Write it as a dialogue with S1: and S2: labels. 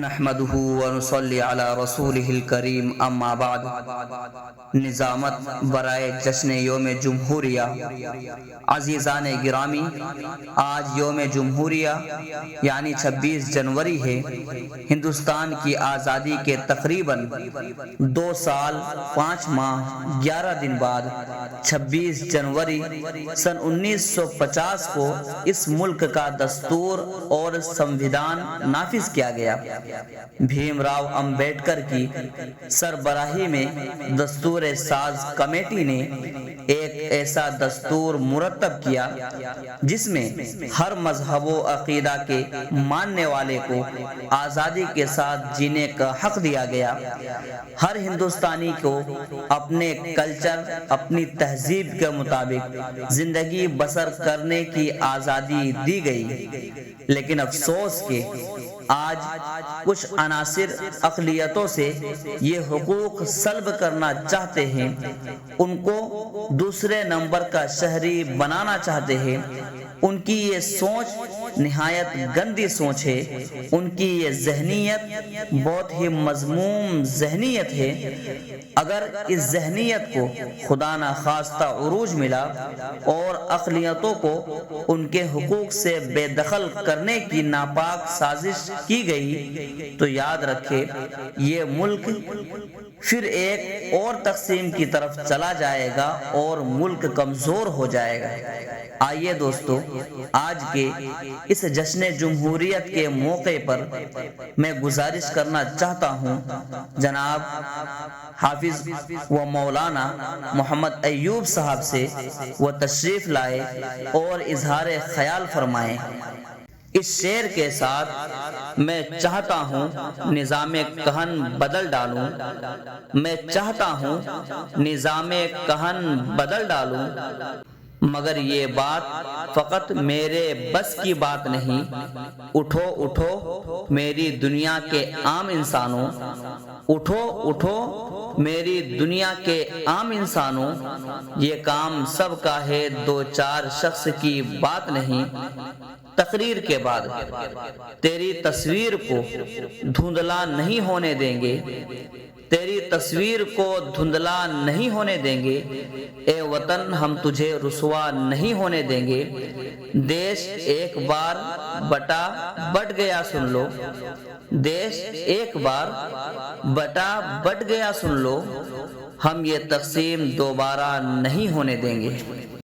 S1: نحمده ونصلی علی رسولہ الکریم اما بعد۔ نظامت برائے جشن یوم جمہوریہ۔ عزیزان گرامی، آج یوم جمہوریہ یعنی 26 جنوری ہے۔ ہندوستان کی آزادی کے تقریباً 2 سال 5 ماہ 11 دن بعد 26 جنوری سن 1950 کو اس ملک کا دستور اور سمویدھان نافذ کیا گیا۔ بھیم راؤ امبیڈکر کی سربراہی میں دستور ساز کمیٹی نے ایک ایسا دستور مرتب کیا جس میں ہر مذہب و عقیدہ کے ماننے والے کو آزادی کے ساتھ جینے کا حق دیا گیا۔ ہر ہندوستانی کو اپنے کلچر، اپنی تہذیب کے مطابق زندگی بسر کرنے کی آزادی دی گئی، لیکن افسوس کہ آج کچھ عناصر اقلیتوں سے یہ حقوق سلب کرنا چاہتے ہیں، ان کو دوسرے نمبر کا شہری بنانا چاہتے ہیں۔ ان کی یہ سوچ نہایت گندی سوچ ہے، ان کی یہ ذہنیت بہت ہی مذموم ذہنیت ہے۔ اگر اس ذہنیت کو خدا نخواستہ عروج ملا اور اقلیتوں کو ان کے حقوق سے بے دخل کرنے کی ناپاک سازش کی گئی تو یاد رکھے یہ ملک پھر ایک اور تقسیم کی طرف چلا جائے گا اور ملک کمزور ہو جائے گا۔ آئیے دوستو، آج کے اس جشن جمہوریت کے موقع پر میں گزارش کرنا چاہتا ہوں جناب حافظ و مولانا محمد ایوب صاحب سے وہ تشریف لائے اور اظہار خیال فرمائیں۔ اس شعر کے ساتھ میں چاہتا ہوں نظام کہن بدل ڈالوں، میں چاہتا ہوں نظام کہن بدل ڈالوں، مگر یہ بات فقط میرے بس کی بات نہیں۔ اٹھو اٹھو میری دنیا کے عام انسانوں، اٹھو اٹھو میری دنیا کے عام انسانوں، یہ کام سب کا ہے، 2-4 شخص کی بات نہیں۔ تقریر کے بعد تیری تصویر کو دھندلا نہیں ہونے دیں گے، تیری تصویر کو دھندلا نہیں ہونے دیں گے، اے وطن ہم تجھے رسوا نہیں ہونے دیں گے۔ دیش ایک بار بٹا بٹ گیا سن لو، دیش ایک بار بٹا بٹ گیا سن لو، ہم یہ تقسیم دوبارہ نہیں ہونے دیں گے۔